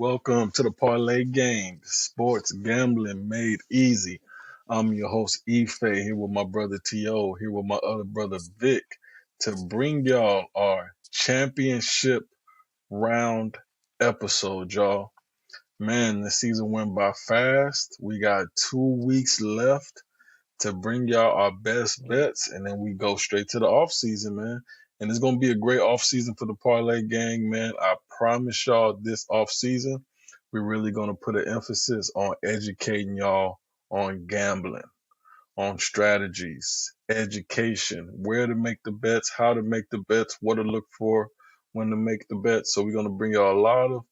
Welcome to the Parlay Game, sports gambling made easy. I'm your host Ife here with my brother T.O, here with my other brother Vic to bring y'all our championship round episode, y'all. Man, the season went by fast. We got 2 weeks left to bring y'all our best bets, and then we go straight to the off season, man. And it's gonna be a great off season for the parlay gang, man. I promise y'all, this off season, we're really gonna put an emphasis on educating y'all on gambling, on strategies, education, where to make the bets, how to make the bets, what to look for when to make the bets. So we're gonna bring y'all a lot of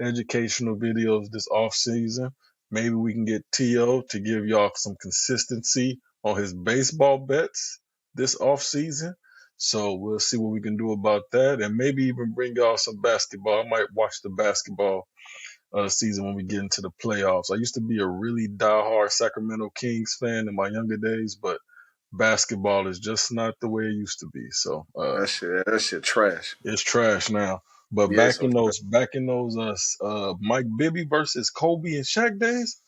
educational videos this off season. Maybe we can get T.O to give y'all some consistency on his baseball bets this off season. So we'll see what we can do about that, and maybe even bring y'all some basketball. I might watch the basketball season when we get into the playoffs. I used to be a really diehard Sacramento Kings fan in my younger days, but basketball is just not the way it used to be. So That shit trash. it's trash now. But Yeah, so back in those Mike Bibby versus Kobe and Shaq days,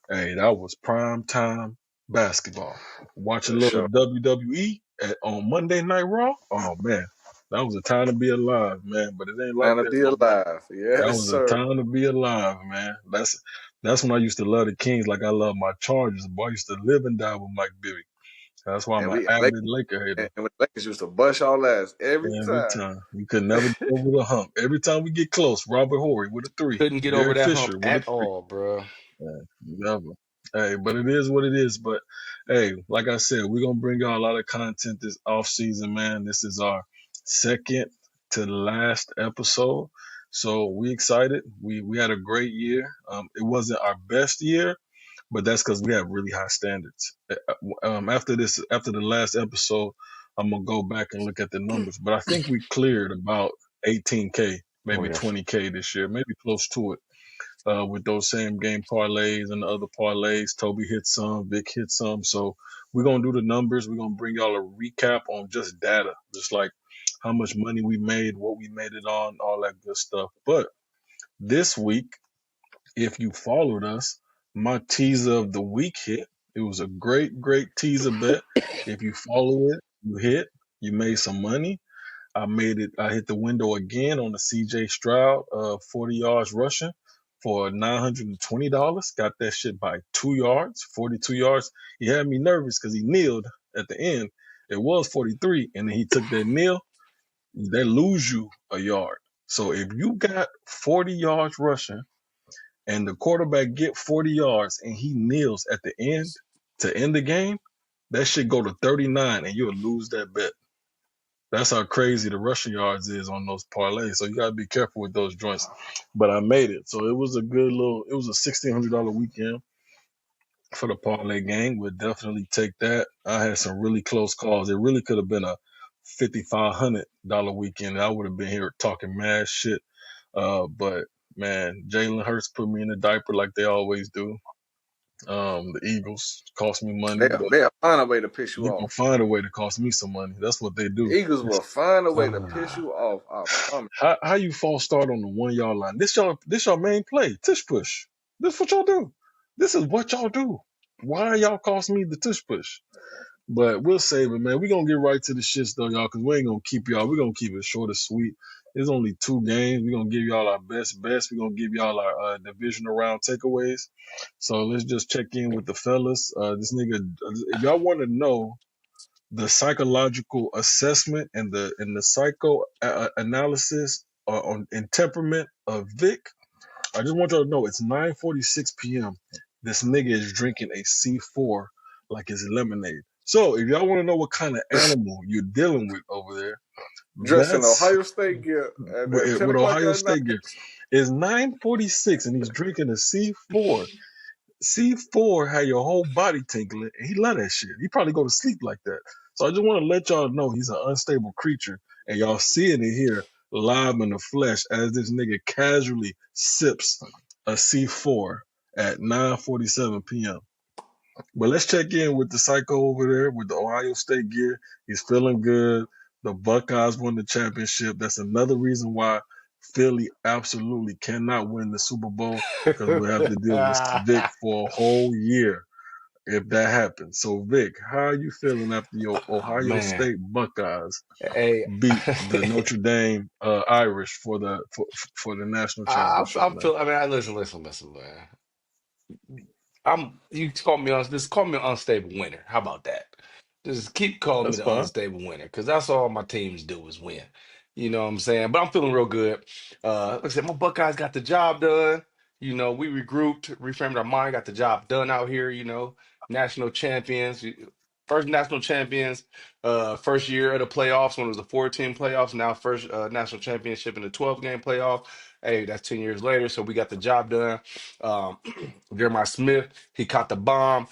hey, that was prime time basketball. Watch a for little sure. WWE on Monday Night Raw. Oh man, that was a time to be alive, man. But it ain't like Time to that be no more. alive. That Yes, was a sir. time to be alive, man. That's when I used to love the Kings like I love my Chargers. Boy, I used to live and die with Mike Bibby. That's why I'm And an we avid Laker hater. and the Lakers used to bust our ass every Every time. time. We could never get over the hump. Every time we get close, Robert Horry with a three. Couldn't get over Derek that hump Fisher with a at three. all, bro. Never. Hey, but it is what it is. But hey, like I said, we're gonna bring y'all a lot of content this off season, man. This is our second to last episode. So we excited. We had a great year. It wasn't our best year, but that's because we have really high standards. After the last episode, I'm gonna go back and look at the numbers. But I think we cleared about 18K, Oh maybe yes. 20K this year, maybe close to it. With those same game parlays and the other parlays, Toby hit some, Vic hit some. So we're gonna do the numbers. We're gonna bring y'all a recap on just data, just like how much money we made, what we made it on, all that good stuff. But this week, if you followed us, my teaser of the week hit. It was a great teaser bet. If you follow it, you hit. You made some money. I made it. I hit the window again on the CJ Stroud, 40 yards rushing for $920. Got that shit by 2 yards, 42 yards. He had me nervous because he kneeled at the end. It was 43, and then he took that kneel. They lose you a yard. So if you got 40 yards rushing and the quarterback get 40 yards and he kneels at the end to end the game, that should go to 39 and you'll lose that bet. That's how crazy the rushing yards is on those parlays. So you gotta be careful with those joints. But I made it. So it was a good little, it was a $1,600 weekend for the parlay gang. We'll definitely take that. I had some really close calls. It really could have been a $5,500 weekend. I would have been here talking mad shit. But man, Jalen Hurts put me in the diaper like they always do. The Eagles cost me money, They'll, but they'll find a way to piss you they're gonna off. find a way to cost me some money. That's what they do. The Eagles will find a way to piss Ah, you off. I promise. How you false start on the 1 yard line? This y'all main play. Tush push. This what y'all do. This is what y'all do. Why y'all cost me the tush push? But we'll save it, man. We're gonna get right to the shits though, y'all, because we ain't gonna keep y'all. We're gonna keep it short and sweet. There's only 2 games. We're gonna give y'all our best bets. We're gonna give y'all our divisional round takeaways. So let's just check in with the fellas. This nigga, if y'all want to know the psychological assessment and the psycho analysis on and temperament of Vic, I just want y'all to know it's 9:46 p.m. This nigga is drinking a C4 like it's lemonade. So if y'all want to know what kind of animal you're dealing with over there, Dressed in that's Ohio State gear at 10 with o'clock Ohio at night. State gear. It's 9:46 and he's drinking a C4. C4 had your whole body tingling, and he love that shit. He probably go to sleep like that. So I just want to let y'all know he's an unstable creature, and y'all seeing it here live in the flesh as this nigga casually sips a C4 at 9:47 p.m. But let's check in with the psycho over there with the Ohio State gear. He's feeling good. The Buckeyes won the championship. That's another reason why Philly absolutely cannot win the Super Bowl because we'll have to deal with Vic for a whole year if that happens. So, Vic, how are you feeling after your Oh Ohio man. State Buckeyes Hey, beat the Notre Dame Irish for the national championship, I'm man? feeling. I mean, listen, man. You call me on just call me an unstable winner. How about that? Just keep calling me That's the fine. unstable winner because that's all my teams do is win. You know what I'm saying? But I'm feeling real good. Like I said, my Buckeyes got the job done. We regrouped, reframed our mind, got the job done out here. National champions, first national champions, first year of the playoffs when it was a 14 playoffs. Now first national championship in the 12-game playoff. Hey, that's 10 years later, so we got the job done. Um, Jeremiah Smith, he caught the bomb.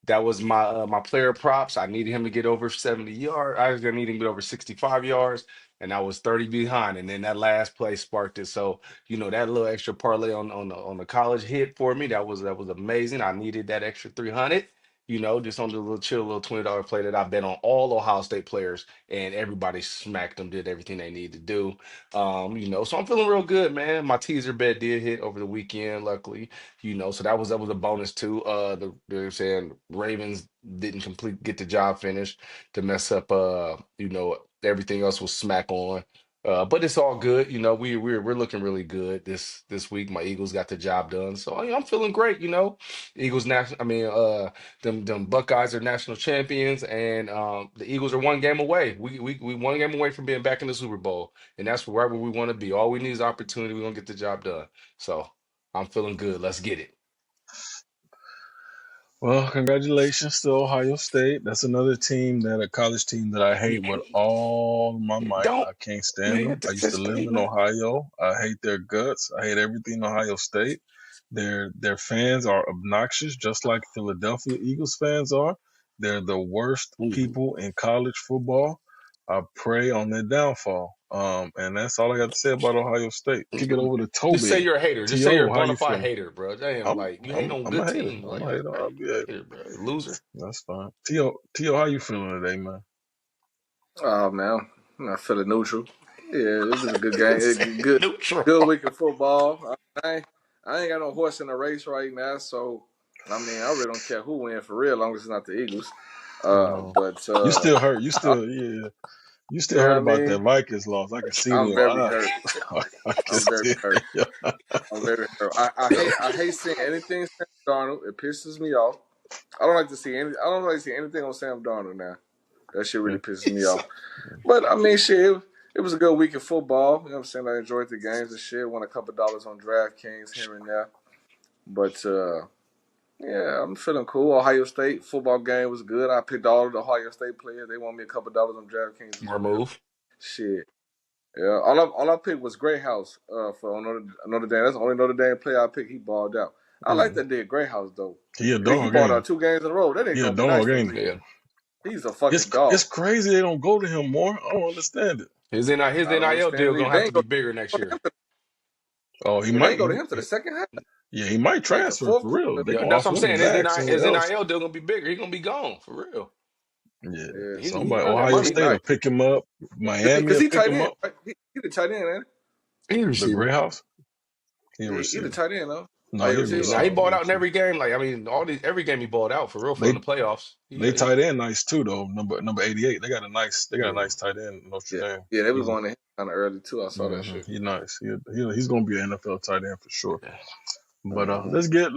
That was my player props. I needed him to get over 70 yards. I was gonna need him to get over 65 yards, and I was 30 behind. And then that last play sparked it. So that little extra parlay on the college hit for me. That was amazing. I needed that extra 300. Just on the little chill little $20 play that I bet on all Ohio State players, and everybody smacked them, did everything they need to do. So I'm feeling real good, man. My teaser bet did hit over the weekend, luckily. So that was a bonus too. They're saying Ravens didn't get the job finished to mess up. Everything else was smack on. But it's all good. We're looking really good this week. My Eagles got the job done, so I'm feeling great. Eagles national. I mean, them Buckeyes are national champions, and the Eagles are one game away. We one game away from being back in the Super Bowl, and that's right where we want to be. All we need is opportunity. We're gonna get the job done. So I'm feeling good. Let's get it. Well, congratulations to Ohio State. That's another team a college team that I hate with all my might. Don't I can't stand man, them. I used to just live hey in man. Ohio. I hate their guts. I hate everything Ohio State. Their fans are obnoxious, just like Philadelphia Eagles fans are. They're the worst Mhm. people in college football. I pray on their downfall. And that's all I got to say about Ohio State. Kick it over to Just say Toby. you're a hater. Just say you're T.O., a how bona you fide feeling? hater, bro. Damn, I'm like you hate I'm on I'm a good hater. teams. I'm Like a hater. I'll be a hater. hater, bro. Loser. That's fine. Tio, how you feeling today, man? Oh man, I'm feeling neutral. Yeah, it was a good game. Say Good, neutral. good week of football. I ain't got no horse in the race right now, so I mean, I really don't care who wins for real, as long as it's not the Eagles. No, But you still hurt. You you still know what hurt I about mean? that Vikings loss. I can see it in I'm your very eyes. hurt. I can I'm very see it hurt. in your I'm very hurt. I hate seeing anything Sam Darnold. It pisses me off. I don't like to see anything on Sam Darnold now. That shit really pisses me eyes. off. But I mean, shit, it was a good week of football. You know what I'm saying? I enjoyed the games and shit. Won a couple dollars on DraftKings here and there. But yeah, I'm feeling cool. Ohio State football game was good. I picked all of the Ohio State players. They won me a couple dollars on DraftKings as Smart well. move. Shit. Yeah, all I picked was Gray House for Notre Dame. That's the only Notre Dame player I picked. He balled out. I like Mhm. that dude Gray House though. He a He dog, balled ain't out 2 games in a row. That he? ain't He a gonna be nice dog, for ain't he? me. Yeah. He's a fucking It's dog. crazy they don't go to him more. I don't understand it. His I don't NIL understand deal it. gonna They have to ain't be bigger next go to year. him. Oh, he Yeah, they might. ain't go to him to the second half, Yeah, he might like the transfer fourth for quarter. real. They Yeah, gonna that's what I'm offer him the saying. bag His somewhere else. NIL deal gonna be bigger. He gonna be gone for real. Yeah, Yeah, He somebody earned that Ohio he money. State will nice pick him up. Miami because will he pick tight him end. up. Right? He the tight end, ain't He a The Gray receiver. House, he a he the receiver. tight end though. Oh, No, he he a receiver. Now he Oh, receiver. balled He a out in receiver. every game. Like I mean, every game he balled out for real for in They the playoffs. they tight end nice too though. Number 88. They got a Yeah. nice tight end in Notre yeah, Dame. yeah. They was He's going to him kind of early too. I saw that shit. He nice. He's gonna be an NFL tight end for sure. Yeah. But Mm-hmm. let's get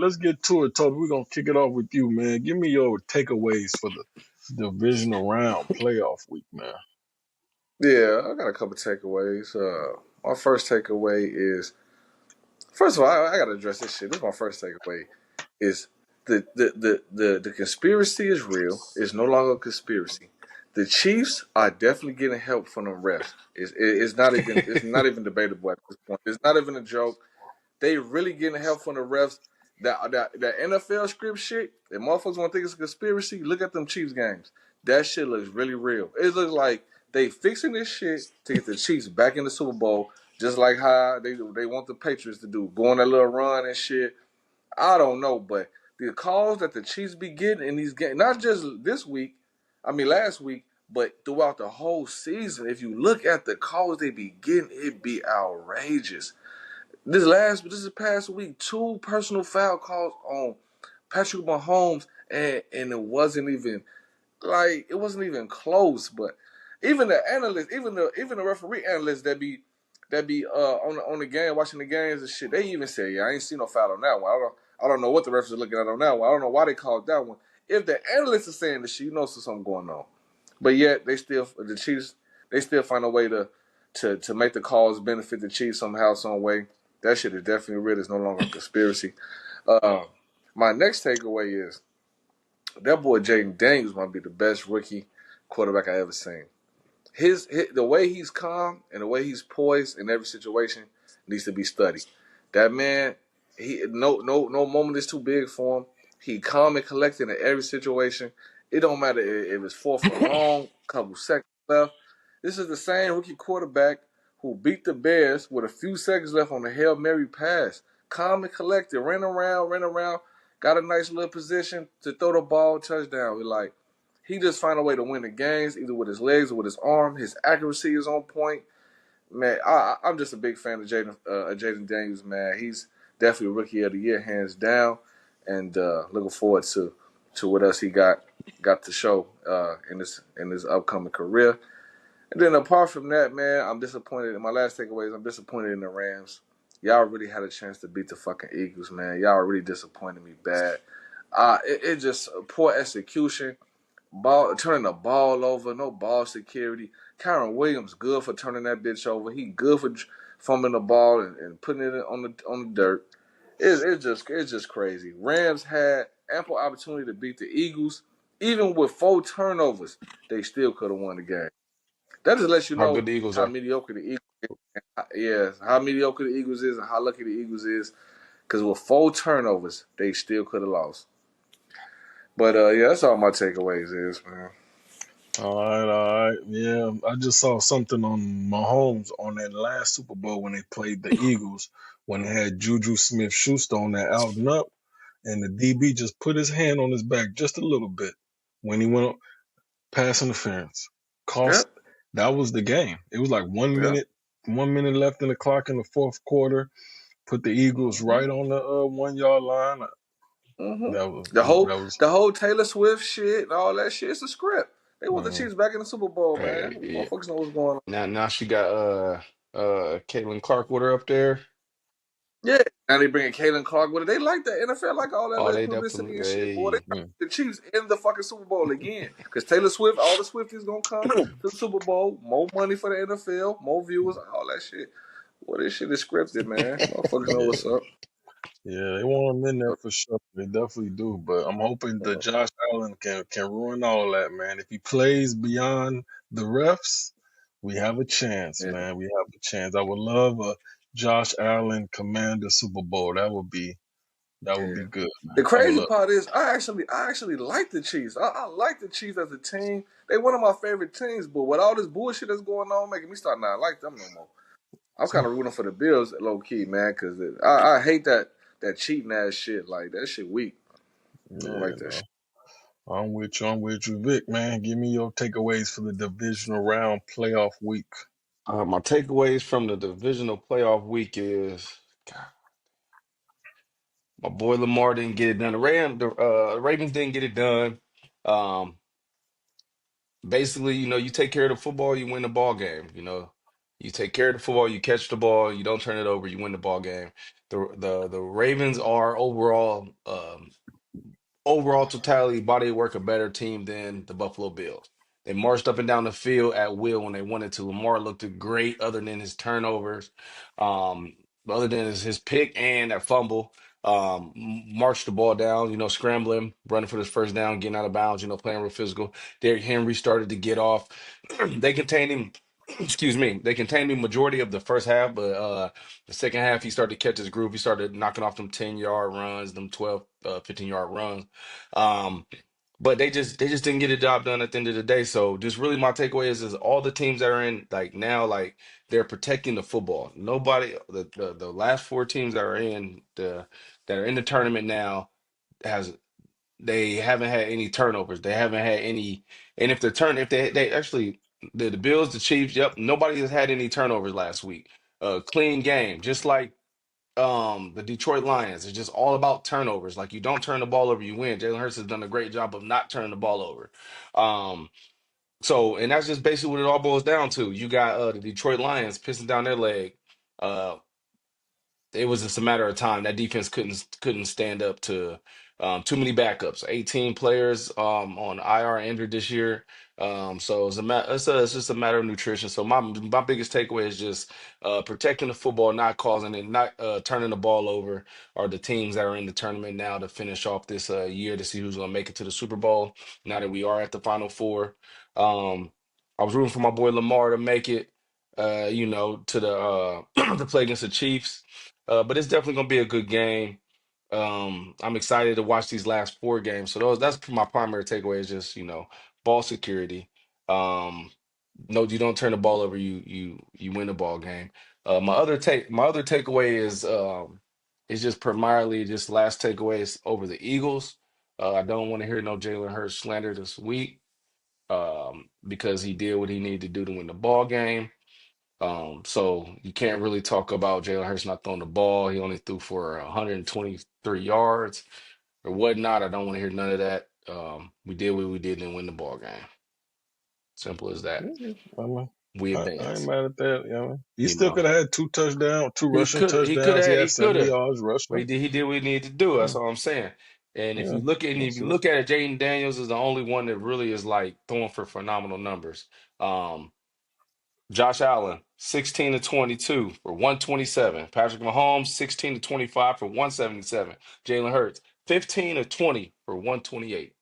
to it, Toby. We're gonna kick it off with you, man. Give me your takeaways for the divisional round playoff week, man. Yeah, I got a couple takeaways. My first takeaway is first of all, I got to address this shit. This is my first takeaway. Is the conspiracy is real. It's no longer a conspiracy. The Chiefs are definitely getting help from the refs. It's not even debatable at this point. It's not even a joke. They really getting help from the refs. That NFL script shit. If motherfuckers want to think it's a conspiracy, look at them Chiefs games. That shit looks really real. It looks like they fixing this shit to get the Chiefs back in the Super Bowl, just like how they want the Patriots to do, go on that little run and shit. I don't know, but the calls that the Chiefs be getting in these games, not just this week, I mean last week, But throughout the whole season, if you look at the calls they be getting, it be outrageous. This is past week, 2 personal foul calls on Patrick Mahomes, and it wasn't even close. But even the analysts, even the referee analysts that be on the game watching the games and shit, they even say, yeah, I ain't seen no foul on that one. I don't know what the refs are looking at on that one. I don't know why they called that one. If the analysts are saying this shit, you know there's something going on. But yet the Chiefs, they still find a way to make the calls benefit the Chiefs somehow, some way. That shit is definitely real. It's no longer a conspiracy. Uh, my next takeaway is that boy Jaden Daniels might be the best rookie quarterback I ever seen. The way he's calm and the way he's poised in every situation needs to be studied. That man, he no moment is too big for him. He calm and collected in every situation. It don't matter if it's fourth and long, couple seconds left. This is the same rookie quarterback who beat the Bears with a few seconds left on the Hail Mary pass. Calm and collected, ran around, got a nice little position to throw the ball, touchdown. We're like, he just find a way to win the games, either with his legs or with his arm. His accuracy is on point. Man, I'm just a big fan of Jaden Daniels, man. He's definitely Rookie of the Year, hands down. And looking forward to what else he got to show in his upcoming career. And then apart from that, man, I'm disappointed. My last takeaway is I'm disappointed in the Rams. Y'all really had a chance to beat the fucking Eagles, man. Y'all really disappointed me bad. It just poor execution. Turning the ball over, no ball security. Kyron Williams good for turning that bitch over. He good for fumbling the ball and putting it on the dirt. It's just crazy. Rams had ample opportunity to beat the Eagles, even with 4 turnovers. They still could have won the game. That just lets you How good know the Eagles how are. mediocre the Eagles. Yeah, how mediocre the Eagles is and how lucky the Eagles is. Because with 4 turnovers, they still could have lost. But yeah, that's all my takeaways is, man. All right. Yeah, I just saw something on Mahomes on that last Super Bowl when they played the Eagles, when they had Juju Smith-Schuster on that out and up, and the DB just put his hand on his back just a little bit when he went pass interference. Cost Yep. that was the game. It was like Yep. 1 minute left in the clock in the fourth quarter. Put the Eagles Mm-hmm. right on the 1 yard line. Mm-hmm. That was The whole that was. the whole Taylor Swift shit and all that shit. It's a script. They want the mm, Chiefs back in the Super Bowl, man. Hey, yeah. Motherfuckers know what's going on. Now she got Caitlin Clark with her up there. Yeah. Now they bringing Kalen Clark with it. They like that. NFL like all that Oh, little they publicity definitely and shit, boy. They hey. trying mm. to get the Chiefs in the fucking Super Bowl again. Because Taylor Swift, all the Swifties gonna come to the Super Bowl. More money for the NFL, more viewers, all that shit. Well, this shit is scripted, man. Motherfuckers know Yeah. what's up. Yeah, they want him in there for sure. They definitely do. But I'm hoping that Josh Allen can ruin all that, man. If he plays beyond the refs, we have a chance, Yeah. man. We have a chance. I would love a Josh Allen Commander Super Bowl. That would be Yeah. good, The man. I would crazy love. part is I actually like the Chiefs. I like the Chiefs as a team. They one of my favorite teams, but with all this bullshit that's going on, making me start not like them no more. I'm kind of rooting for the Bills, low key, man, because I hate that cheating ass shit. Like that shit weak. I don't Yeah, like that no. shit. I'm with you. I'm with you, Vic, man. Give me your takeaways for the divisional round playoff week. My takeaways from the divisional playoff week is God, my boy Lamar didn't get it done. The Ravens didn't get it done. Um, Basically, you take care of the football, you win the ball game. You take care of the football, you catch the ball, you don't turn it over, you win the ball game. The Ravens are overall totality body of work a better team than the Buffalo Bills. They marched up and down the field at will when they wanted to. Lamar looked great other than his turnovers, um, other than his pick and that fumble. Marched the ball down, scrambling, running for this first down, getting out of bounds, playing real physical. Derrick Henry started to get off. They contained him. Excuse me. They contained him majority of the first half, but the second half he started to catch his groove. He started knocking off them 10-yard runs, them 12, 15-yard runs. Um, but they just didn't get the job done at the end of the day. So just really my takeaway is all the teams that are in like now, like they're protecting the football. Nobody the last 4 teams that are in the tournament now has they haven't had any turnovers. They haven't had any, and if they actually the Bills, the Chiefs, yep, nobody has had any turnovers last week. Clean game, just like the Detroit Lions. It's just all about turnovers. Like you don't turn the ball over, you win. Jalen Hurts has done a great job of not turning the ball over. Um, so and that's just basically what it all boils down to. You got the Detroit Lions pissing down their leg. Uh, it was just a matter of time. That defense couldn't stand up to too many backups. 18 players on IR injured this year. So it's just a matter of nutrition. So my biggest takeaway is just protecting the football, not causing it, not turning the ball over, are the teams that are in the tournament now to finish off this year to see who's going to make it to the Super Bowl. Now that we are at the Final Four, I was rooting for my boy Lamar to make it. To the to play against the Chiefs. But it's definitely gonna be a good game. I'm excited to watch these last four games. So that's my primary takeaway is just, ball security. Um, no, you don't turn the ball over, you win the ball game. My other takeaway is just primarily just last takeaways over the Eagles. I don't want to hear no Jalen Hurts slander this week, because he did what he needed to do to win the ball game. So you can't really talk about Jalen Hurts not throwing the ball. He only threw for 123 yards or whatnot. I don't want to hear none of that. We did what we did and win the ball game. Simple as that. Yeah, I mean, We I ain't advance. mad at that. He You still know, could have had two he rushing could touchdowns. He have had he could 70 have. yards But rushing. he did what he needed to do. That's Yeah, all I'm saying. And yeah, if that's you it. look at it, Jaden Daniels is the only one that really is like throwing for phenomenal numbers. Um, Josh Allen, 16 to 22 for 127. Patrick Mahomes, 16 to 25 for 177. Jalen Hurts, 15 to 20 for 128.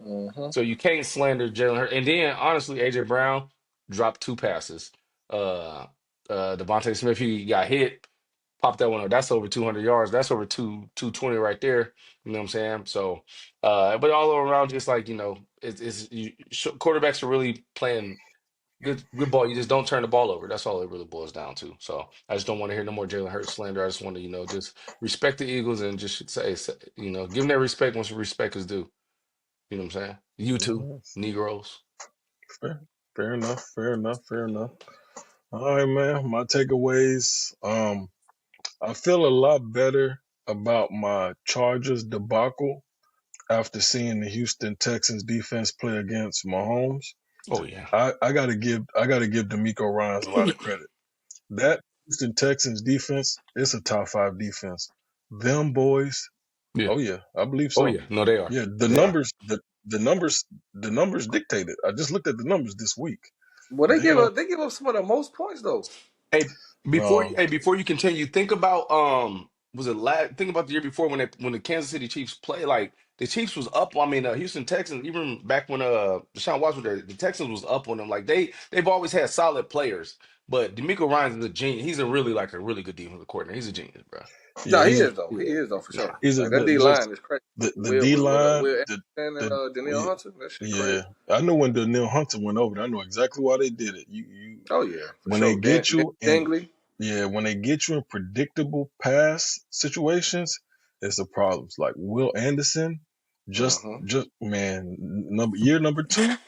Mm-hmm. So you can't slander Jalen Hurts. And then honestly, AJ Brown dropped two passes. Uh Devontae Smith, he got hit, popped that one up. That's over 200 yards. That's over 220 right there. You know what I'm saying? So but all around, just like, quarterbacks are really playing good ball. You just don't turn the ball over. That's all it really boils down to. So I just don't want to hear no more Jalen Hurts slander. I just want to, just respect the Eagles and just give them their respect once respect is due. You know what I'm saying? You too, Yeah, Negroes. fair, fair enough. Fair enough. Fair enough. All right, man. My takeaways. I feel a lot better about my Chargers debacle after seeing the Houston Texans defense play against Mahomes. Oh yeah. I gotta give D'Amico Ryans a lot of credit. That Houston Texans defense, it's a top five defense. Them boys, Yeah. oh yeah, I believe Oh so. yeah. No, they are. Yeah, They are. the numbers, the numbers dictate it. I just looked at the numbers this week. Well, They are they give up some of the most points though. Hey, um before you continue, think about was it think about the year before when the Kansas City Chiefs play, like the Chiefs was up. I mean, Houston Texans, even back when Deshaun Watson was there, the Texans was up on them. Like they've always had solid players, but D'Amico Ryan's is a genius. He's a really good defensive coordinator. He's a genius, bro. yeah, No, he he's is though. He is though for Yeah. sure. he's a, Like that D just line is crazy. the Will D line, Will Anderson and the Danielle yeah, Hunter. That shit yeah. crazy. I know when Daniel Hunter went over, I know exactly why they did it. You Oh yeah, for when they sure. get you in Dingley. Yeah, when they get you in predictable pass situations, it's the problems. Like Will Anderson, Mm-hmm. just man, year number two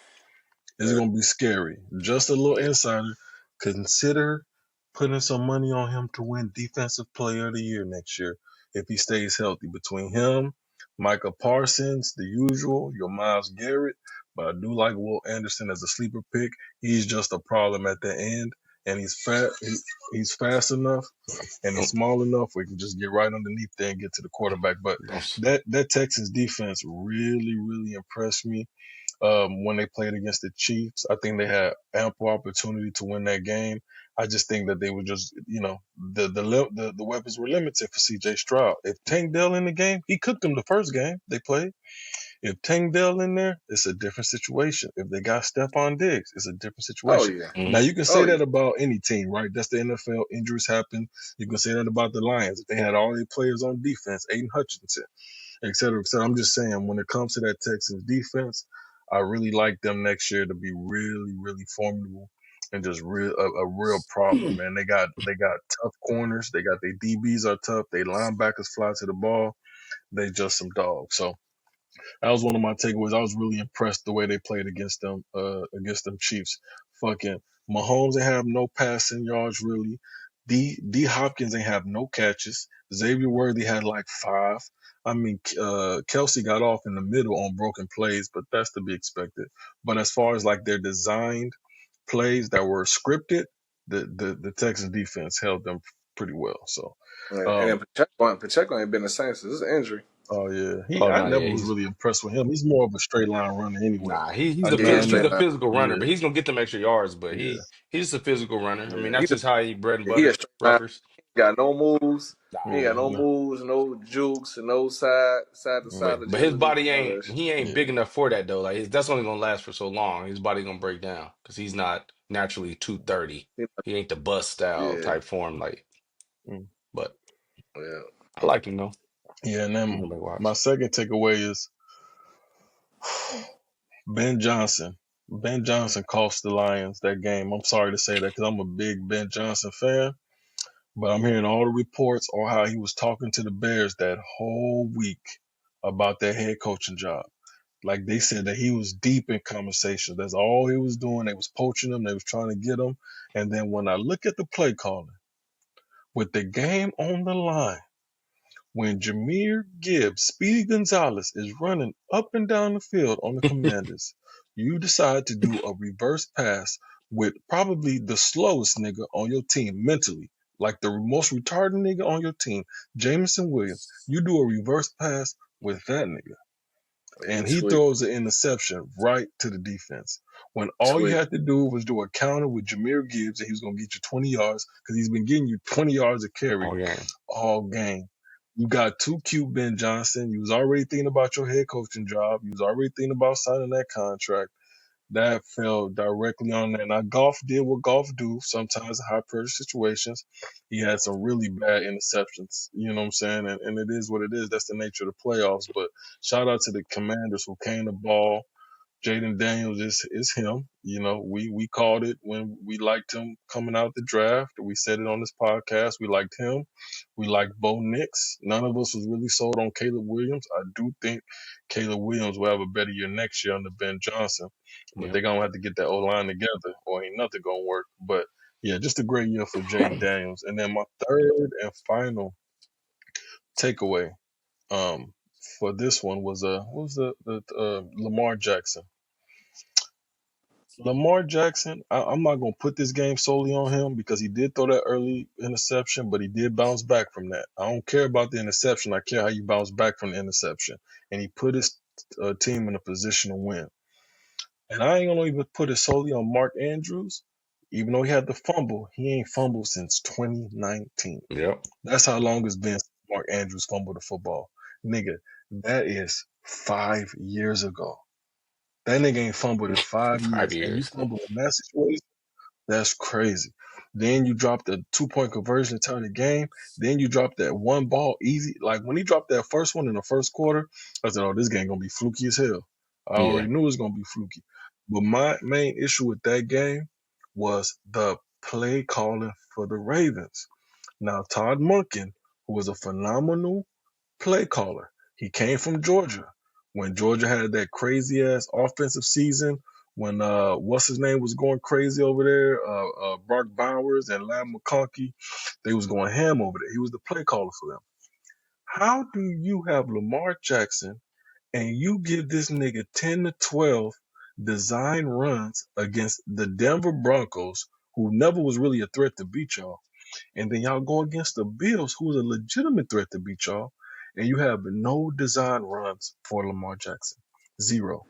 is Yeah. gonna be scary. Just a little Yeah. insider. Consider putting some money on him to win Defensive Player of the Year next year if he stays healthy. Between him, Micah Parsons, the usual, your Miles Garrett, but I do like Will Anderson as a sleeper pick. He's just a problem at the end, and he's fat. He's fast enough and he's Don't, small enough where he can just get right underneath there and get to the quarterback. But don't, that Texans defense really, really impressed me when they played against the Chiefs. I think they had ample opportunity to win that game. I just think that they were just, the weapons were limited for CJ Stroud. If Tank Dell in the game, he cooked them the first game they played. If Tank Dell in there, it's a different situation. If they got Stephon Diggs, it's a different Oh situation. yeah. Now mhm. you can say Oh that yeah. about any team, right? That's the NFL. Injuries happen. You can say that about the Lions. If they had all their players on defense, Aiden Hutchinson, et cetera, et cetera. I'm just saying, when it comes to that Texans defense, I really like them next year to be really, really formidable and just a real problem, man. They got tough corners. They got their DBs are tough. They linebackers fly to the ball. they just some dogs. So that was one of my takeaways. I was really impressed the way they played against them Chiefs. Fucking Mahomes ain't have no passing yards really. D Hopkins ain't have no catches. Xavier Worthy had like 5. I mean, Kelsey got off in the middle on broken plays, but that's to be expected. But as far as like their designed plays that were scripted, the Texans defense held them pretty well. So, And then um, Pacheco ain't been the same since his injury. oh yeah, Oh I no, never yeah, was he's really impressed with him. He's more of a straight line runner anyway. he's I a just I Yeah, he's never, a physical runner, yeah, but he's gonna get them extra yards. But yeah. he's just a physical runner. I mean, yeah. that's just how he bread and He a butter. straight line. Rutgers. He ain't got no moves. He ain't got no Mm-hmm. moves, no jukes, and no side to side But his agility. body None of that ain't shit. he ain't Yeah. big enough for that though. Like that's only gonna last for so long. His body gonna break down because he's not naturally 230. He- He ain't the bust style Yeah, type form. Like, Mm. but yeah. I like him though. Yeah, and I'm then gonna my watch. second takeaway is Ben Johnson. Ben Johnson cost the Lions that game. I'm sorry to say that because I'm a big Ben Johnson fan, but I'm hearing all the reports on how he was talking to the Bears that whole week about their head coaching job. Like they said that he was deep in conversations. That's all he was doing. They was poaching him. They was trying to get him. And then when I look at the play calling with the game on the line, when Jahmyr Gibbs, Speedy Gonzalez, is running up and down the field on the Commanders, you decide to do a reverse pass with probably the slowest nigga on your team mentally, like the most retarded nigga on your team, Jameson Williams. You do a reverse pass with that nigga, He and he tweaked. throws an interception right to the defense. When all you Tweaked. had to do was do a counter with Jahmyr Gibbs, and he was going to get you 20 yards because he's been getting you 20 yards a carry Oh yeah. all game. You got too cute, Ben Johnson. You was already thinking about your head coaching job. You was already thinking about signing that contract. That fell directly on there. Now, golf did what golf do sometimes in high pressure situations. He had some really bad interceptions. You know what I'm saying? And it is what it is. That's the nature of the playoffs. But shout out to the Commanders who came the ball. Jaden Daniels is him. You know, we called it when we liked him coming out the draft. We said it on this podcast. We liked him. We liked Bo Nix. None of us was really sold on Caleb Williams. I do think Caleb Williams will have a better year next year under Ben Johnson, but Yep. they're gonna have to get that O line together, or ain't nothing gonna work. But yeah, just a great year for Jaden Daniels. And then my third and final takeaway um for this one was what was the Lamar Jackson. Lamar Jackson, I'm not going to put this game solely on him because he did throw that early interception, but he did bounce back from that. I don't care about the interception. I care how you bounce back from the interception. And he put his team in a position to win. And I ain't going to even put it solely on Mark Andrews. Even though he had the fumble, he ain't fumbled since 2019. Yep. That's how long it's been since Mark Andrews fumbled the football. Nigga, that is 5 years ago. That nigga ain't fumbled in 5 5 years. And you years. fumble in that situation, that's crazy. Then you drop the 2 point conversion to tie the game. Then you drop that one ball easy. Like when he dropped that first one in the first quarter, I said, oh, this game going to be fluky as hell. I Yeah. already knew it was going to be fluky. But my main issue with that game was the play calling for the Ravens. Now, Todd Monken, who was a phenomenal play caller. He came from Georgia. When Georgia had that crazy ass offensive season, when what's his name was going crazy over there, Brock Bowers and Lam McConkey, they was going ham over there. He was the play caller for them. How do you have Lamar Jackson and you give this nigga 10 to 12 design runs against the Denver Broncos, who never was really a threat to beat y'all? And then y'all go against the Bills, who's a legitimate threat to beat y'all, and you have no design runs for Lamar Jackson. Zero.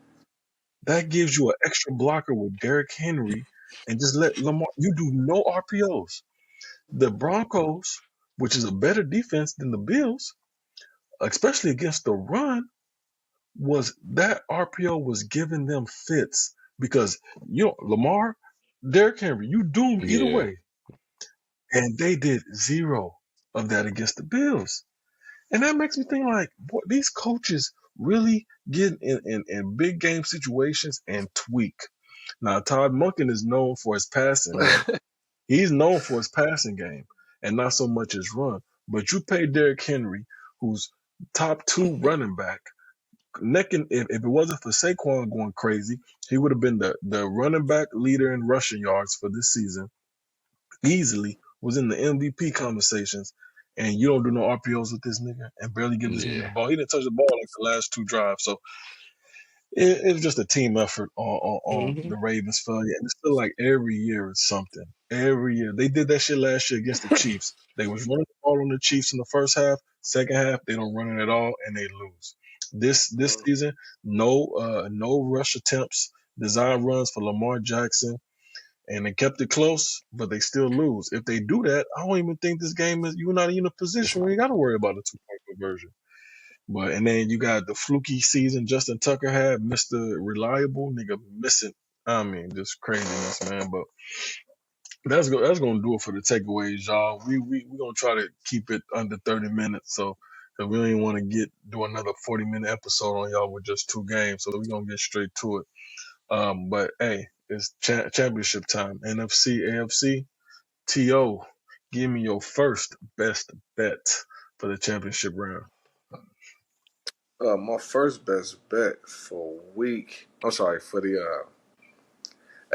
That gives you an extra blocker with Derrick Henry and just let Lamar, you do no RPOs. The Broncos, which is a better defense than the Bills, especially against the run, was that RPO was giving them fits because you know Lamar, Derrick Henry, you doomed either Yeah. way. And they did zero of that against the Bills. And that makes me think like, boy, these coaches really get in big game situations and tweak. Now, Todd Monken is known for his passing game. He's known for his passing game and not so much his run. But you pay Derrick Henry, who's top two running back. Neck and if it wasn't for Saquon going crazy, he would have been the running back leader in rushing yards for this season. Easily was in the MVP conversations. And you don't do no RPOs with this nigga and barely give this nigga the Yeah. ball. He didn't touch the ball like the last two drives. So it was just a team effort on Hmm. the Ravens' failure. And it's still like every year it's something. Every year. They did that shit last year against the Chiefs. They was running the ball on the Chiefs in the first half. Second half, they don't run it at all and they lose. This season, no rush attempts, design runs for Lamar Jackson, and they kept it close, but they still lose. If they do that, I don't even think this game is you're not even in a It's position where not. you gotta worry about a 2-point conversion. But and then you got the fluky season Justin Tucker had, Mr. Reliable, nigga missing. I mean, just craziness, man. But that's gonna do it for the takeaways, y'all. We gonna try to keep it under 30 minutes, so cause we don't even want to do another 40-minute episode on y'all with just two games. So we gonna get straight to it. But hey, it's championship time. NFC, AFC, T.O. Give me your first best bet for the championship round. My first best bet for for the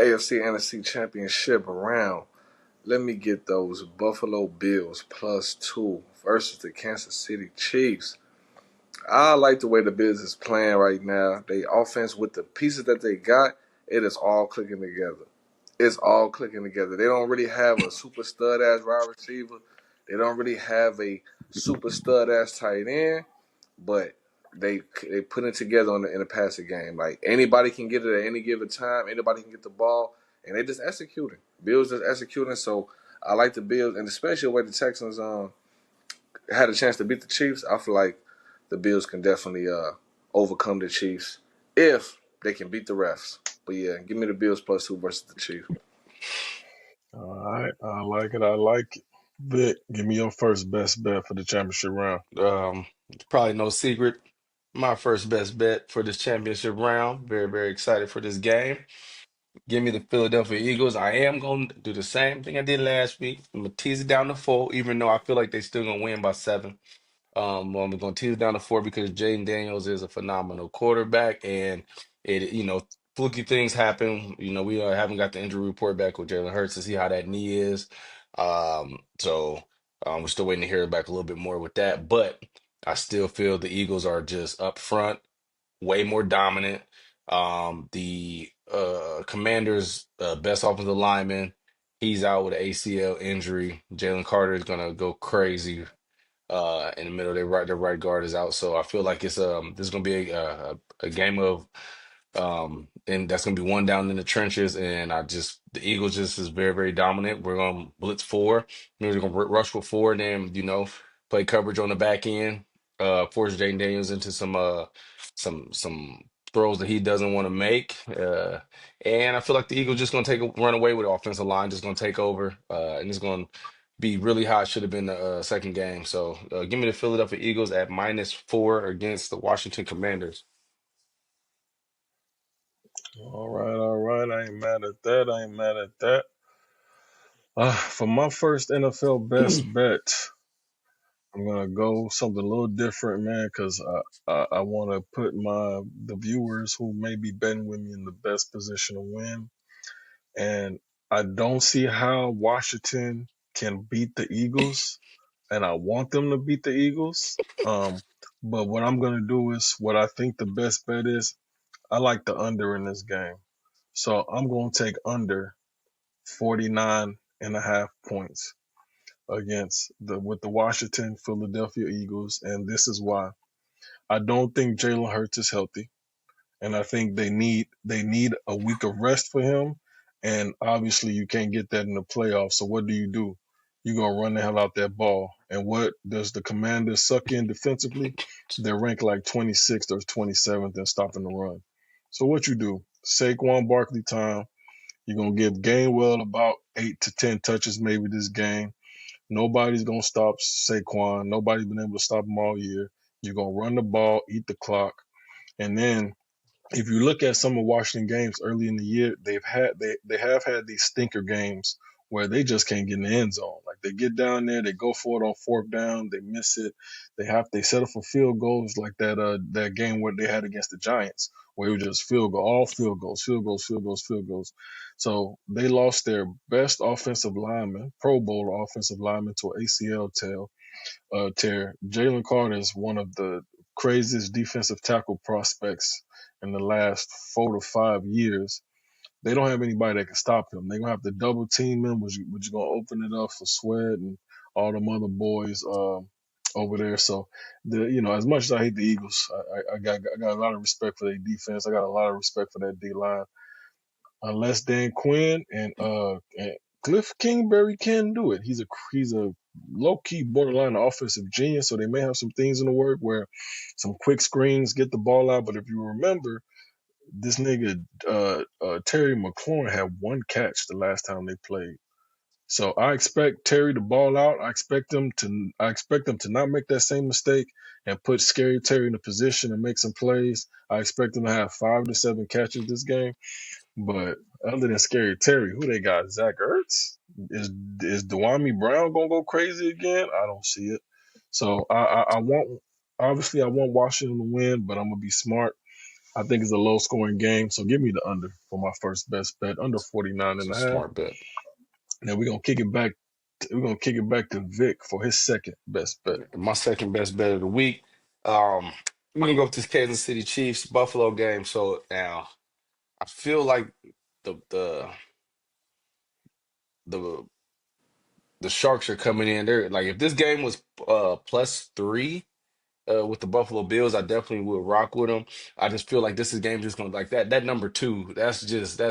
AFC NFC Championship round. Let me get those Buffalo Bills +2 versus the Kansas City Chiefs. I like the way the Bills is playing right now. They offense with the pieces that they got, it is all clicking together. It's all clicking together. They don't really have a super stud ass wide receiver. They don't really have a super stud ass tight end, but they put it together in the passing game. Like anybody can get it at any given time. Anybody can get the ball, and they just executing. Bills just executing. So I like the Bills, and especially the way the Texans had a chance to beat the Chiefs. I feel like the Bills can definitely overcome the Chiefs if they can beat the refs. But yeah, give me the Bills +2 versus the Chiefs. All right, I like it. I like it. Vic, give me your first best bet for the championship round. It's probably no secret. My first best bet for this championship round. Very, very excited for this game. Give me the Philadelphia Eagles. I am going to do the same thing I did last week. I'm going to tease it down to 4, even though I feel like they're still going to win by 7. Well, I'm going to tease it down to 4 because Jaden Daniels is a phenomenal quarterback, and fluky things happen. We haven't got the injury report back with Jalen Hurts to see how that knee is. We're still waiting to hear back a little bit more with that, but I still feel the Eagles are just up front, way more dominant. The Commanders' best offensive lineman, he's out with an ACL injury. Jalen Carter is gonna go crazy in the middle. Their right guard is out, so I feel like this is gonna be a game of and that's gonna be one down in the trenches. And the Eagles just is very, very dominant. We're gonna blitz 4. We're gonna rush for 4, and then play coverage on the back end. Force Jaden Daniels into some throws that he doesn't want to make. And I feel like the Eagles just gonna run away with the offensive line, just gonna take over, and it's gonna be really how it should have been the second game. So give me the Philadelphia Eagles at -4 against the Washington Commanders. All right, all right. I ain't mad at that. I ain't mad at that. For my first NFL best bet, I'm gonna go something a little different, man, because I want to put the viewers who may be betting with me in the best position to win. And I don't see how Washington can beat the Eagles, and I want them to beat the Eagles. But what I'm gonna do is what I think the best bet is. I like the under in this game, so I'm gonna take under 49 and a half points against the Washington Philadelphia Eagles, and this is why. I don't think Jalen Hurts is healthy, and I think they need a week of rest for him, and obviously you can't get that in the playoffs. So what do? You gonna run the hell out that ball, and what does the Commanders suck in defensively? They're ranked like 26th or 27th in stopping the run. So what you do? Saquon Barkley time. You're gonna give Gainwell about 8 to 10 touches maybe this game. Nobody's gonna stop Saquon. Nobody's been able to stop him all year. You're gonna run the ball, eat the clock, and then if you look at some of Washington games early in the year, they have had these stinker games where they just can't get in the end zone. Like they get down there, they go for it on fourth down, they miss it. They settle for field goals like that game where they had against the Giants, where it was just all field goals, field goals, field goals, field goals. So they lost their best offensive lineman, Pro Bowl offensive lineman, to an ACL tear. Jalen Carter is one of the craziest defensive tackle prospects in the last 4 to 5 years. They don't have anybody that can stop him. They're gonna have to double team him, which is gonna open it up for Sweat and all them other boys over there. So as much as I hate the Eagles, I got a lot of respect for their defense. I got a lot of respect for that D line. Unless Dan Quinn and Cliff Kingsbury can do it. He's a low key borderline offensive genius. So they may have some things in the work where some quick screens get the ball out. But if you remember, this nigga Terry McLaurin had one catch the last time they played. So I expect Terry to ball out. I expect them to not make that same mistake and put Scary Terry in a position and make some plays. I expect them to have 5 to 7 catches this game. But other than Scary Terry, who they got? Zach Ertz? Is Dwami Brown gonna go crazy again? I don't see it. So I want obviously I want Washington to win, but I'm gonna be smart. I think it's a low scoring game, so give me the under for my first best bet, under 49 It's and a a half. smart bet. Now we're gonna kick it back. We're gonna kick it back to Vic for his second best bet. My second best bet of the week. Um, we're gonna go with this Kansas City Chiefs Buffalo game. So now I feel like the the the the Sharks are coming in. They're like if this game was +3 with the Buffalo Bills, I definitely would rock with them. I just feel like this is game just gonna like that number two. That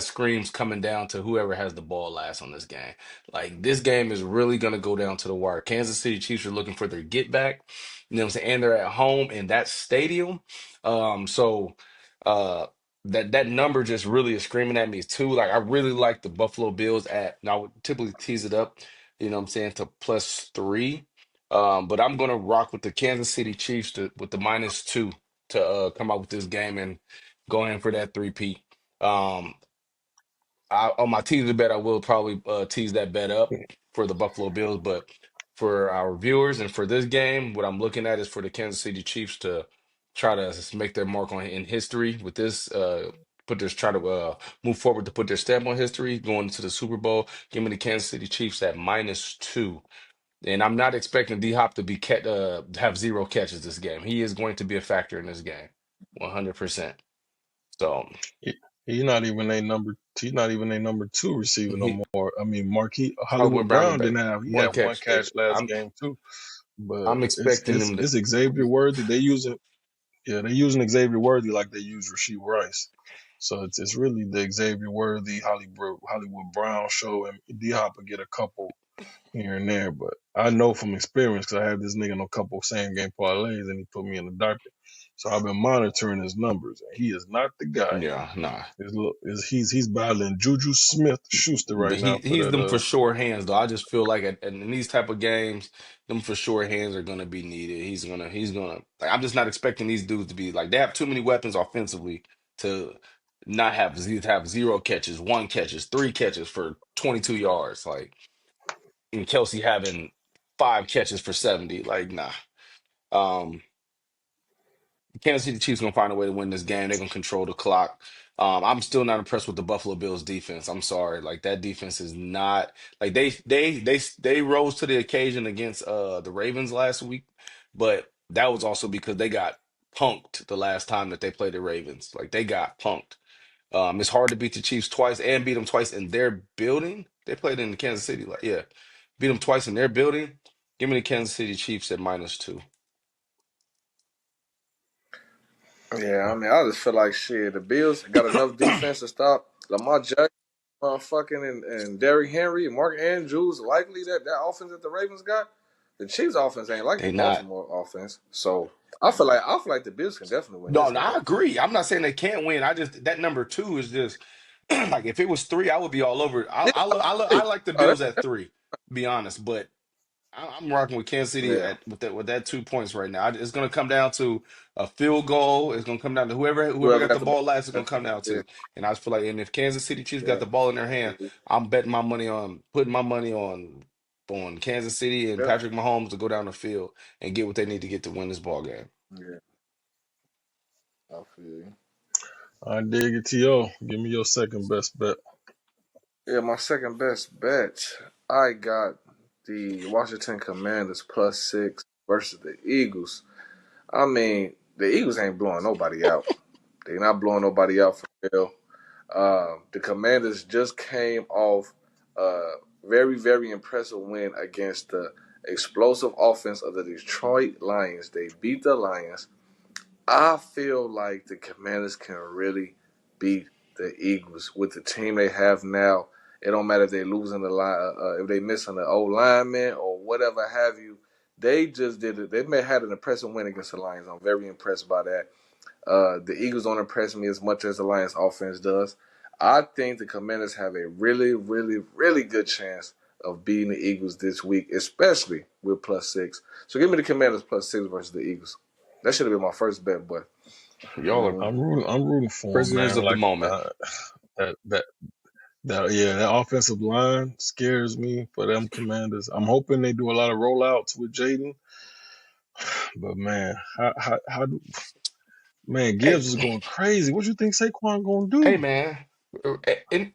screams coming down to whoever has the ball last on this game. Like this game is really gonna go down to the wire. Kansas City Chiefs are looking for their get back. You know what I'm saying? And they're at home in that stadium. So that number just really is screaming at me too. Like I really like the Buffalo Bills at now I would typically tease it up, you know what I'm saying, to +3. But I'm gonna rock with the Kansas City Chiefs with the -2 to come out with this game and go in for that three-peat. Um, on my teaser bet, I will probably tease that bet up for the Buffalo Bills. But for our viewers and for this game, what I'm looking at is for the Kansas City Chiefs to try to make their mark on in history with this. Try to move forward to put their stamp on history going into the Super Bowl. Give me the Kansas City Chiefs at -2. And I'm not expecting D Hop to have 0 catches this game. He is going to be a factor in this game, 100%. So He, he's not even a number. He's not even a number two receiver no he, more. I mean, Marquis Hollywood Hollywood Brown is Brown back. didn't have. He One had one catch. catch last game too. But I'm it's expecting it's them to. it's Xavier Worthy. They're using Xavier Worthy like they use Rasheed Rice. So it's really the Xavier Worthy Hollywood Brown show, and D Hop will get a couple here and there. But I know from experience because I had this nigga in a couple same game parlays, and he put me in the diaper. So I've been monitoring his numbers, and he is not the guy. Yeah, nah. He's battling Juju Smith Schuster right But now for he's that. them for sure hands though. I just feel like in these type of games, them for sure hands are gonna be needed. He's gonna like I'm just not expecting these dudes to be like they have too many weapons offensively to not have 0 catches, 1 catches, 3 catches for 22 yards. Like and Kelsey having 5 catches for 70. Like, nah. Um, Kansas City Chiefs gonna find a way to win this game. They're gonna control the clock. I'm still not impressed with the Buffalo Bills defense. I'm sorry. Like that defense is not like they rose to the occasion against the Ravens last week, but that was also because they got punked the last time that they played the Ravens. Like they got punked. It's hard to beat the Chiefs twice and beat them twice in their building. They played in Kansas City. Like, yeah, beat them twice in their building. Give me the Kansas City Chiefs at -2. Yeah, I mean, I just feel like shit. The Bills got enough defense to stop Lamar Jackson, motherfucking, and Derrick Henry and Mark Andrews. Likely that offense that the Ravens got, the Chiefs' offense ain't like the They not. Baltimore offense. So I feel like the Bills can definitely win No, this no, game. I agree. I'm not saying they can't win. I just that number 2 is just like if it was 3, I would be all over it. Yeah, I hey, like the oh, Bills at 3, to be honest. But I'm rocking with Kansas City Yeah. at with that 2 points right now. It's going to come down to a field goal. It's going to come down to whoever Whoever got got the the ball. ball last is going to come down Yeah. to. And I just feel like, and if Kansas City Chiefs got Yeah. the ball in their hand, Yeah. I'm betting my money on putting my money on Kansas City and Yeah. Patrick Mahomes to go down the field and get what they need to get to win this ball game. Yeah. I feel you. I dig it, T.O. Give me your second best bet. Yeah, my second best bet. I got the Washington Commanders +6 versus the Eagles. I mean, the Eagles ain't blowing nobody out. They not blowing nobody out for real. The Commanders just came off a very, very impressive win against the explosive offense of the Detroit Lions. They beat the Lions. I feel like the Commanders can really beat the Eagles with the team they have now. It don't matter if they losing the line, if they missing the old lineman or whatever have you. They just did it. They may had an impressive win against the Lions. I'm very impressed by that. The Eagles don't impress me as much as the Lions offense does. I think the Commanders have a really, really, really good chance of beating the Eagles this week, especially with +6. So give me the Commanders +6 versus the Eagles. That should have been my first bet, but Y'all are I'm rooting for him, prisoners man. of the Like moment. that that yeah, that offensive line scares me for them Commanders. I'm hoping they do a lot of rollouts with Jaden, but man, how do man Hey, Gibbs is going crazy. What you think Saquon gonna hey, do? man. And,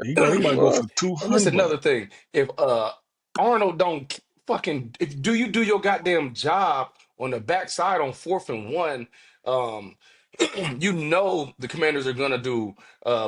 He about to go for and this 200. another thing. If Arnold don't fucking if do you do your goddamn job on the backside on 4th and 1, um, you know the Commanders are gonna do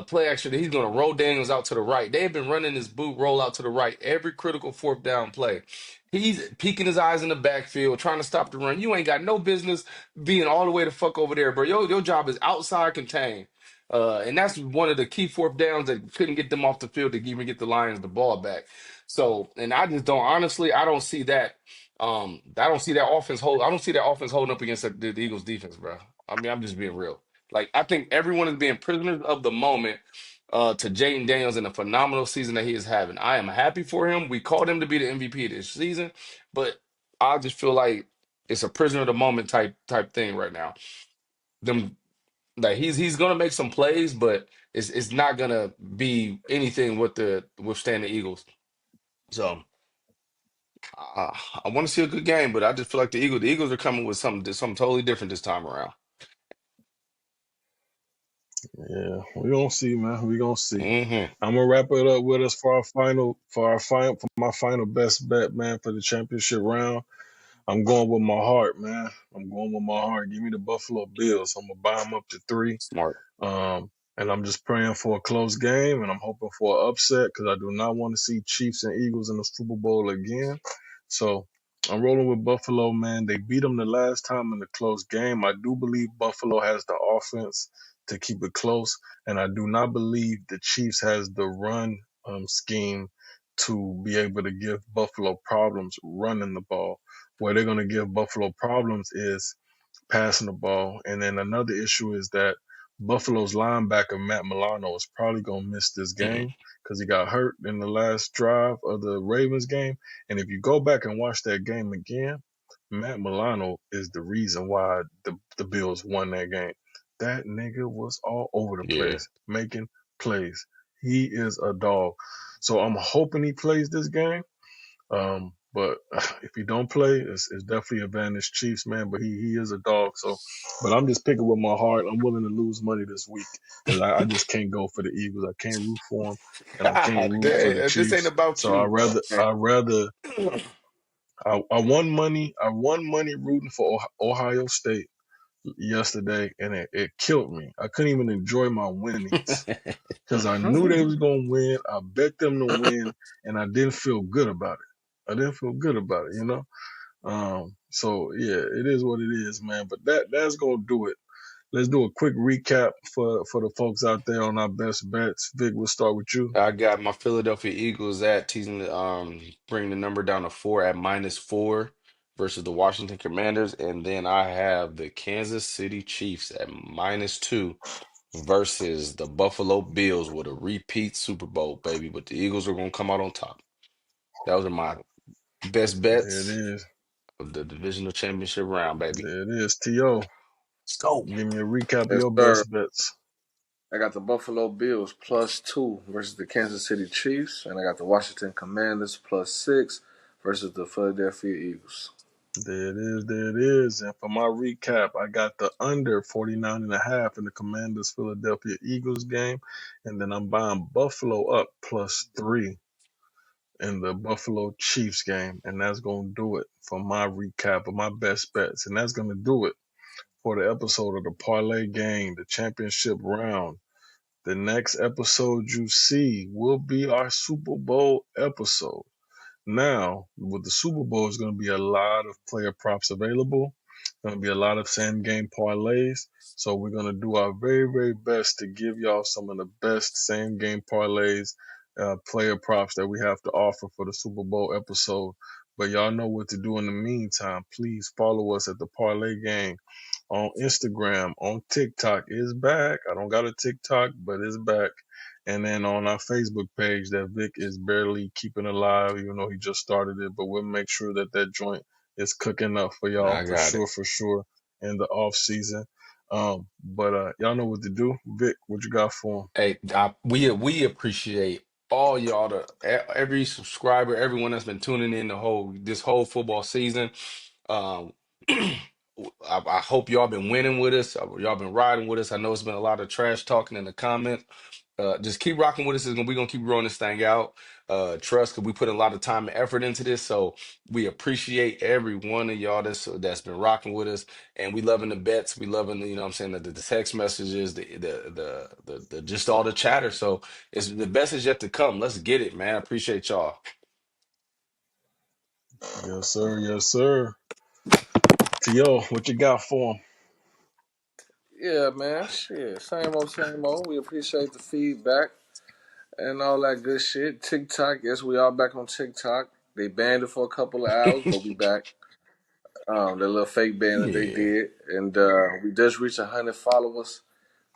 play action. He's gonna roll Daniels out to the right. They've been running this boot roll out to the right every critical 4th down play. He's peeking his eyes in the backfield, trying to stop the run. You ain't got no business being all the way the fuck over there, bro. Your job is outside contain. And that's one of the key 4th downs that couldn't get them off the field to even get the Lions the ball back. So, and I just don't honestly, I don't see that. I don't see that offense hold. I don't see that offense holding up against the Eagles defense, bro. I mean, I'm just being real. Like, I think everyone is being prisoners of the moment. To Jaden Daniels and a phenomenal season that he is having. I am happy for him. We called him to be the MVP this season, but I just feel like it's a prisoner of the moment type thing right now. Them like he's gonna make some plays, but it's not gonna be anything with the withstand the Eagles. So I want to see a good game, but I just feel like the Eagles are coming with something totally different this time around. Yeah, we gonna see, man. We gonna see. Hmm. I'm gonna wrap it up with us for for my final best bet, man, for the championship round. I'm going with my heart, man. I'm going with my heart. Give me the Buffalo Bills. I'm gonna buy them up to 3. Smart. And I'm just praying for a close game, and I'm hoping for an upset because I do not want to see Chiefs and Eagles in the Super Bowl again. So I'm rolling with Buffalo, man. They beat them the last time in the close game. I do believe Buffalo has the offense to keep it close, and I do not believe the Chiefs has the run scheme to be able to give Buffalo problems running the ball. Where they're going to give Buffalo problems is passing the ball. And then another issue is that Buffalo's linebacker Matt Milano is probably gonna miss this Hmm. game because he got hurt in the last drive of the Ravens game. And if you go back and watch that game again, Matt Milano is the reason why the Bills won that game. That nigga was all over the Yeah, place making plays. He is a dog. So I'm hoping he plays this game. But if he don't play, it's definitely advantage Chiefs, man. But he is a dog. So, but I'm just picking with my heart. I'm willing to lose money this week because I just can't go for the Eagles. I can't root for them, and I can't God root for the damn, this ain't Chiefs. about So I you. rather I rather I won money. I won money rooting for Ohio State yesterday, and it killed me. I couldn't even enjoy my winnings because I knew they was gonna win. I bet them to win, and I didn't feel good about it. I didn't feel good about it, you know. So yeah, it is what it is, man. But that's gonna do it. Let's do a quick recap for the folks out there on our best bets. Vic, we'll start with you. I got my Philadelphia Eagles at teasing bring the number down to 4 at -4 versus the Washington Commanders, and then I have the Kansas City Chiefs at -2 versus the Buffalo Bills with a repeat Super Bowl, baby. But the Eagles are gonna come out on top. Those are my Best There it bets is. of the divisional championship round, baby. There it is. T.O. Let's go. Give me a recap of Yes, your sir. best bets. I got the Buffalo Bills +2 versus the Kansas City Chiefs, and I got the Washington Commanders +6 versus the Philadelphia Eagles. There it is. There it is. And for my recap, I got the under 49.5 in the Commanders Philadelphia Eagles game. And then I'm buying Buffalo up +3 in the Buffalo Chiefs game. And that's going to do it for my recap of my best bets. And that's going to do it for the episode of the Parlay Game, the championship round. The next episode you see will be our Super Bowl episode. Now, with the Super Bowl, there's going to be a lot of player props available. Going to be a lot of same game parlays. So we're going to do our very, very best to give y'all some of the best same game parlays, player props that we have to offer for the Super Bowl episode. But y'all know what to do in the meantime. Please follow us at the Parlay Game on Instagram, on TikTok. It's back. I don't got a TikTok, but it's back. And then on our Facebook page that Vic is barely keeping alive, even though he just started it. But we'll make sure that that joint is cooking up for y'all I got it. for sure in the off season. But y'all know what to do. Vic, what you got for him? Hey, we appreciate all y'all, every subscriber, everyone that's been tuning in this whole football season. Um, I hope y'all been winning with us. Y'all been riding with us. I know it's been a lot of trash talking in the comments. Just keep rocking with us. We're gonna keep growing this thing out. Trust, because we put a lot of time and effort into this. So we appreciate every one of y'all that's been rocking with us, and we loving the bets. We loving what I'm saying, the text messages, the just all the chatter. So it's the best is yet to come. Let's get it, man. I appreciate y'all. Yes, sir. Yes, sir. T.O., what you got for him? Yeah, man. Shit. Same old, same old. We appreciate the feedback and all that good shit. TikTok, yes, we are back on TikTok. They banned it for a couple of hours, but we back. The little fake ban that they Yeah, did. And we just reached 100 followers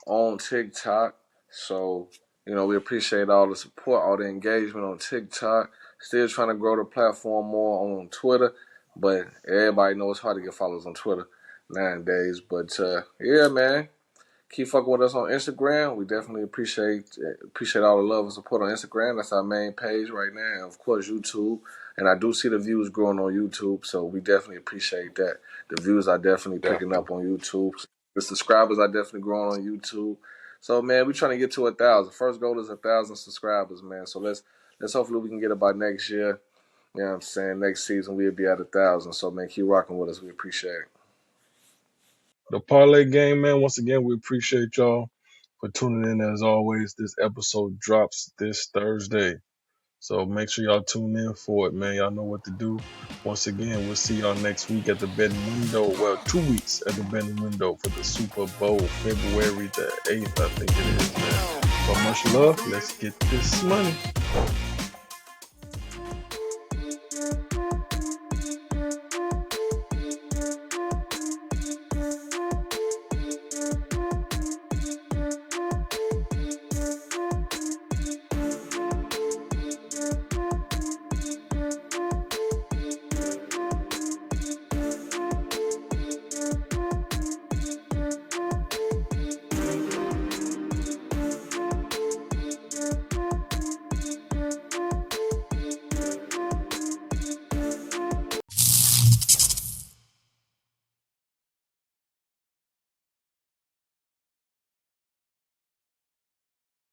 on TikTok. So, we appreciate all the support, all the engagement on TikTok. Still trying to grow the platform more on Twitter, but everybody knows it's hard to get followers on Twitter nowadays. But yeah, man, keep fucking with us on Instagram. We definitely appreciate all the love and support on Instagram. That's our main page right now. And of course, YouTube. And I do see the views growing on YouTube, so we definitely appreciate that. The views are definitely picking definitely. up on YouTube. The subscribers are definitely growing on YouTube. So man, we're trying to get to 1,000. First goal is 1,000 subscribers, man. So let's hopefully we can get it by next year. You know what I'm saying? Next season we'll be at 1,000. So man, keep rocking with us. We appreciate it. The Parlay Game, man. Once again, we appreciate y'all for tuning in. As always, this episode drops this Thursday. So make sure y'all tune in for it, man. Y'all know what to do. Once again, we'll see y'all next week at the betting window. Well, 2 weeks at the betting window for the Super Bowl, February the 8th, I think it is, man. So much love. Let's get this money.